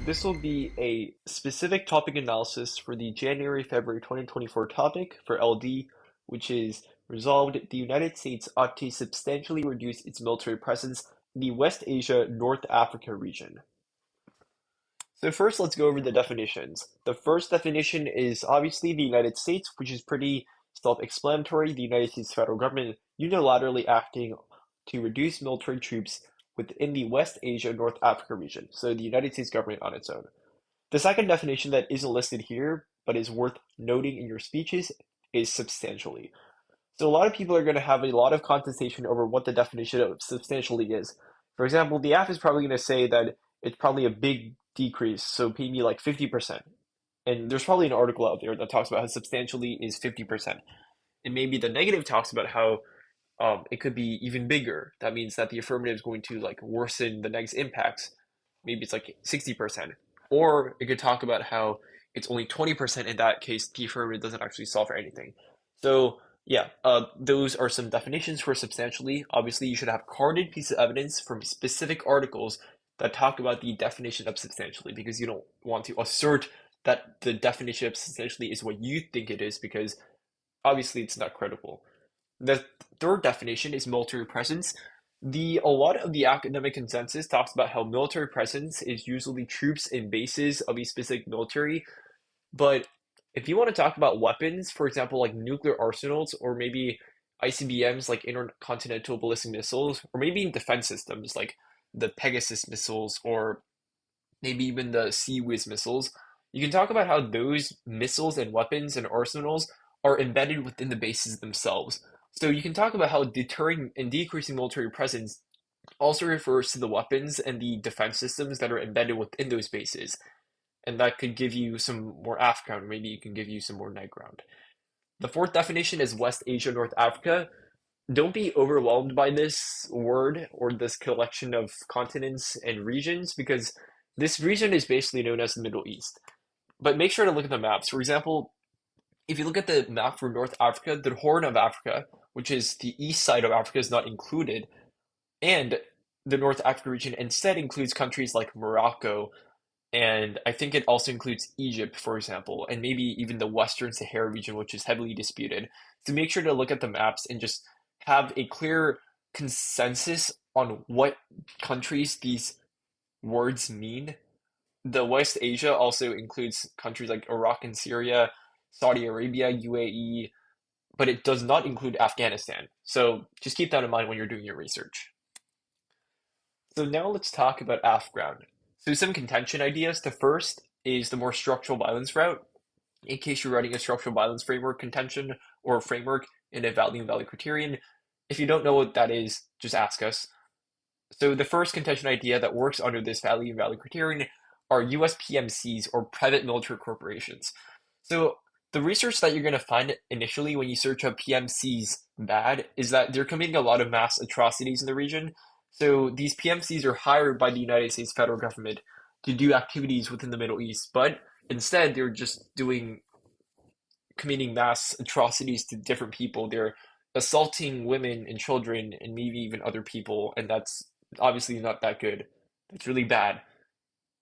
This will be a specific topic analysis for the January-February 2024 topic for LD, which is resolved. The United States ought to substantially reduce its military presence in the West Asia, North Africa region. So first, let's go over the definitions. The first definition is obviously the United States, which is pretty self-explanatory. The United States federal government unilaterally acting to reduce military troops within the West Asia, North Africa region. So the United States government on its own. The second definition that isn't listed here, but is worth noting in your speeches, is substantially. So a lot of people are going to have a lot of contestation over what the definition of substantially is. For example, the AF is probably going to say that it's probably a big decrease, so maybe like 50%. And there's probably an article out there that talks about how substantially is 50%. And maybe the negative talks about how it could be even bigger. That means that the affirmative is going to like worsen the negative impacts. Maybe it's like 60%. Or it could talk about how it's only 20%. In that case, the affirmative doesn't actually solve for anything. So yeah, those are some definitions for substantially. Obviously, you should have carded piece of evidence from specific articles that talk about the definition of substantially, because you don't want to assert that the definition of substantially is what you think it is, because obviously it's not credible. The third definition is military presence. A lot of the academic consensus talks about how military presence is usually troops in bases of a specific military, but if you want to talk about weapons, for example, like nuclear arsenals, or maybe ICBMs like intercontinental ballistic missiles, or maybe defense systems like the Pegasus missiles, or maybe even the Sea-Wiz missiles, you can talk about how those missiles and weapons and arsenals are embedded within the bases themselves. So you can talk about how deterring and decreasing military presence also refers to the weapons and the defense systems that are embedded within those bases. And that could give you some more AF ground, or maybe it can give you some more net ground. The fourth definition is West Asia, North Africa. Don't be overwhelmed by this word or this collection of continents and regions, because this region is basically known as the Middle East. But make sure to look at the maps. For example, if you look at the map for North Africa, the Horn of Africa, which is the east side of Africa, is not included, and the North Africa region instead includes countries like Morocco, and I think it also includes Egypt, for example, and maybe even the Western Sahara region, which is heavily disputed. So make sure to look at the maps and just have a clear consensus on what countries these words mean. The West Asia also includes countries like Iraq and Syria, Saudi Arabia, UAE, but it does not include Afghanistan. So just keep that in mind when you're doing your research. So now let's talk about AFGround. So some contention ideas. The first is the more structural violence route. In case you're writing a structural violence framework contention or framework in a value and value criterion, if you don't know what that is, just ask us. So the first contention idea that works under this value and value criterion are US PMCs, or private military corporations. So the research that you're going to find initially when you search up PMCs bad is that they're committing a lot of mass atrocities in the region. So these PMCs are hired by the United States federal government to do activities within the Middle East, but instead they're just committing mass atrocities to different people. They're assaulting women and children and maybe even other people, and that's obviously not that good. It's really bad.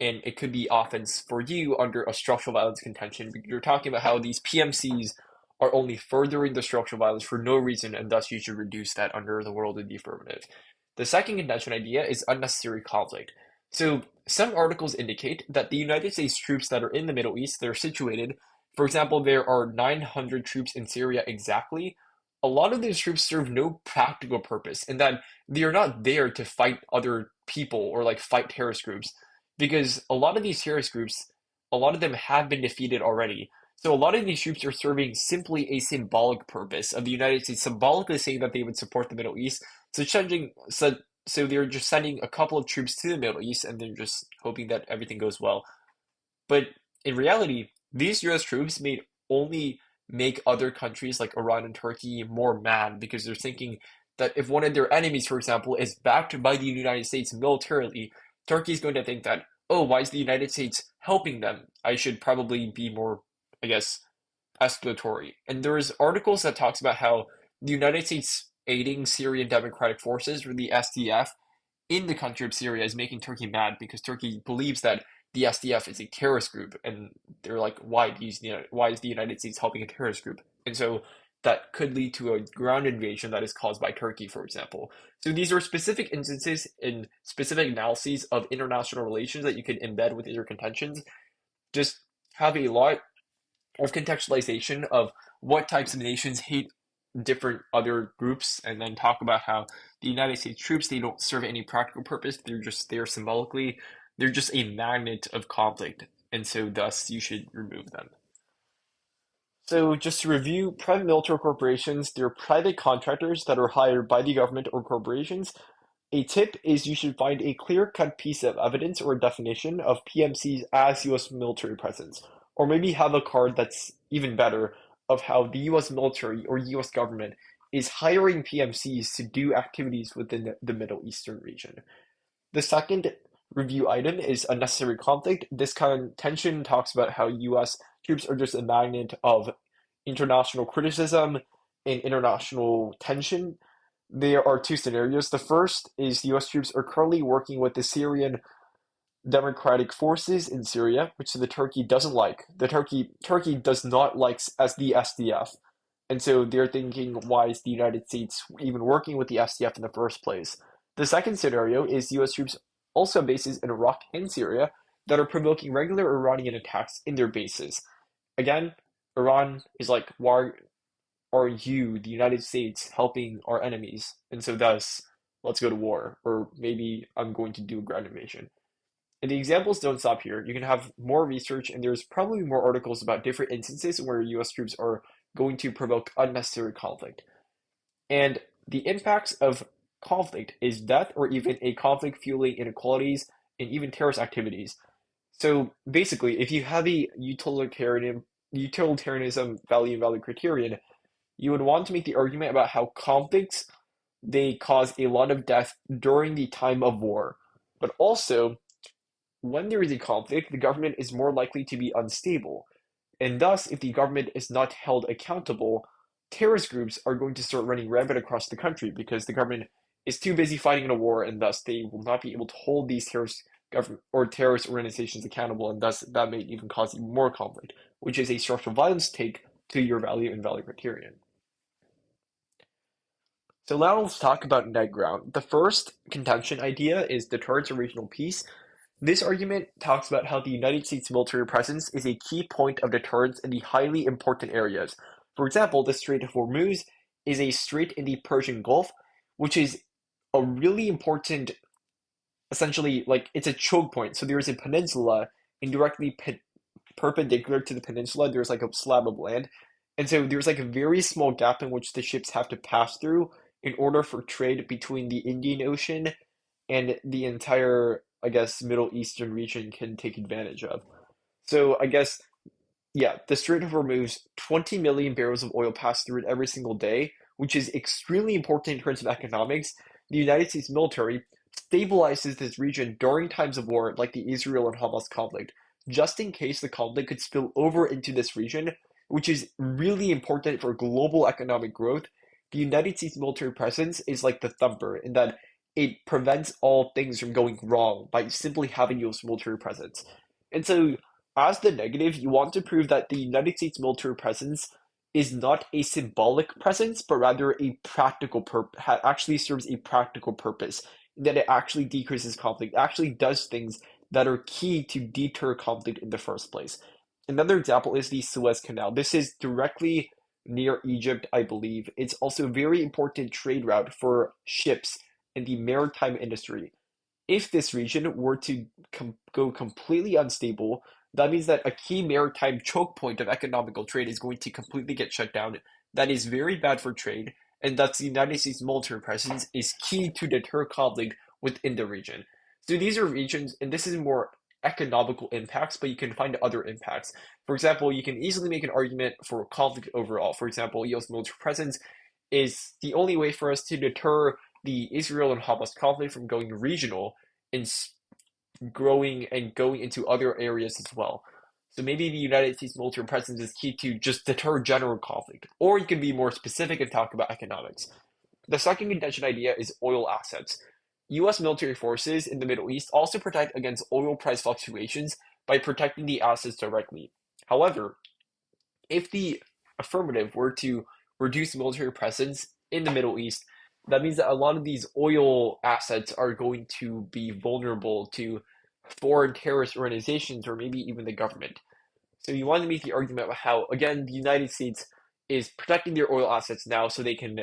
And it could be offense for you under a structural violence contention. You're talking about how these PMCs are only furthering the structural violence for no reason, and thus you should reduce that under the world of the affirmative. The second contention idea is unnecessary conflict. So some articles indicate that the United States troops that are in the Middle East, they're situated, for example, there are 900 troops in Syria exactly. A lot of these troops serve no practical purpose, and that they are not there to fight other people or like fight terrorist groups, because a lot of these terrorist groups, a lot of them have been defeated already. So a lot of these troops are serving simply a symbolic purpose of the United States symbolically saying that they would support the Middle East. So they're just sending a couple of troops to the Middle East, and they're just hoping that everything goes well. But in reality, these US troops may only make other countries like Iran and Turkey more mad, because they're thinking that if one of their enemies, for example, is backed by the United States militarily, Turkey is going to think that, oh, why is the United States helping them? I should probably be more, I guess, escalatory. And there's articles that talks about how the United States aiding Syrian Democratic Forces, or the SDF, in the country of Syria is making Turkey mad, because Turkey believes that the SDF is a terrorist group, and they're like, why is the United States helping a terrorist group? And so that could lead to a ground invasion that is caused by Turkey, for example. So these are specific instances in specific analyses of international relations that you can embed within your contentions. Just have a lot of contextualization of what types of nations hate different other groups, and then talk about how the United States troops, they don't serve any practical purpose. They're just there symbolically. They're just a magnet of conflict, and so thus you should remove them. So just to review, private military corporations, they're private contractors that are hired by the government or corporations. A tip is you should find a clear-cut piece of evidence or definition of PMCs as U.S. military presence, or maybe have a card that's even better of how the U.S. military or U.S. government is hiring PMCs to do activities within the Middle Eastern region. The second review item is unnecessary conflict. This contention talks about how U.S. troops are just a magnet of international criticism and international tension. There are two scenarios. The first is the U.S. troops are currently working with the Syrian democratic forces in Syria, which the Turkey doesn't like. The Turkey does not like as the SDF. And so they're thinking, why is the United States even working with the SDF in the first place? The second scenario is US troops also have bases in Iraq and Syria that are provoking regular Iranian attacks in their bases. Again, Iran is like, why are you, the United States, helping our enemies? And so thus, let's go to war, or maybe I'm going to do a ground invasion. And the examples don't stop here. You can have more research, and there's probably more articles about different instances where US troops are going to provoke unnecessary conflict. And the impacts of conflict is death or even a conflict fueling inequalities and even terrorist activities. So basically, if you have a utilitarianism value criterion, you would want to make the argument about how conflicts they cause a lot of death during the time of war. But also, when there is a conflict, the government is more likely to be unstable. And thus, if the government is not held accountable, terrorist groups are going to start running rampant across the country because the government is too busy fighting in a war, and thus they will not be able to hold these terrorist government or terrorist organizations accountable, and thus that may even cause even more conflict, which is a structural violence take to your value and value criterion. So now let's talk about net ground. The first contention idea is deterrence or regional peace. This argument talks about how the United States military presence is a key point of deterrence in the highly important areas. For example, the Strait of Hormuz is a strait in the Persian Gulf, which is a really important, essentially, like it's a choke point. So there's a peninsula, and directly perpendicular to the peninsula, there's like a slab of land. And so there's like a very small gap in which the ships have to pass through in order for trade between the Indian Ocean and the entire, I guess, Middle Eastern region can take advantage of. So I guess, yeah, the Strait of Hormuz, 20 million barrels of oil pass through it every single day, which is extremely important in terms of economics. The United States military stabilizes this region during times of war, like the Israel and Hamas conflict, just in case the conflict could spill over into this region, which is really important for global economic growth. The United States military presence is like the thumper in that it prevents all things from going wrong by simply having U.S. military presence. And so, as the negative, you want to prove that the United States military presence is not a symbolic presence, but rather a practical actually serves a practical purpose, that it actually decreases conflict, actually does things that are key to deter conflict in the first place. Another example is the Suez Canal. This is directly near Egypt, I believe. It's also a very important trade route for ships in the maritime industry. If this region were to go completely unstable, that means that a key maritime choke point of economical trade is going to completely get shut down. That is very bad for trade, and thus the United States military presence is key to deter conflict within the region. So these are regions, and this is more economical impacts, but you can find other impacts. For example, you can easily make an argument for conflict overall. For example, U.S. military presence is the only way for us to deter the Israel and Hamas conflict from going regional and growing and going into other areas as well. So maybe the United States military presence is key to just deter general conflict, or you can be more specific and talk about economics. The second contention idea is oil assets. U.S. military forces in the Middle East also protect against oil price fluctuations by protecting the assets directly. However, if the affirmative were to reduce military presence in the Middle East, that means that a lot of these oil assets are going to be vulnerable to foreign terrorist organizations or maybe even the government. So you want to make the argument about how, again, the United States is protecting their oil assets now so they can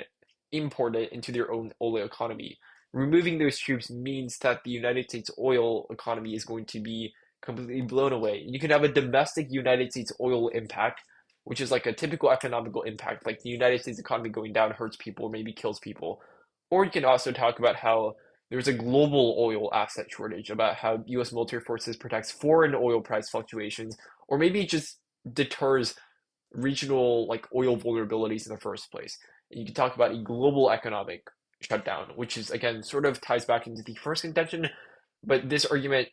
import it into their own oil economy. Removing those troops means that the United States oil economy is going to be completely blown away. You can have a domestic United States oil impact, which is like a typical economical impact, like the United States economy going down hurts people or maybe kills people. Or you can also talk about how there's a global oil asset shortage, about how U.S. military forces protects foreign oil price fluctuations, or maybe it just deters regional like oil vulnerabilities in the first place. And you can talk about a global economic shutdown, which is again sort of ties back into the first contention, but this argument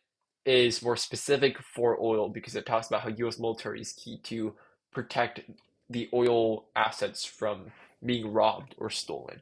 is more specific for oil because it talks about how U.S. military is key to protect the oil assets from being robbed or stolen.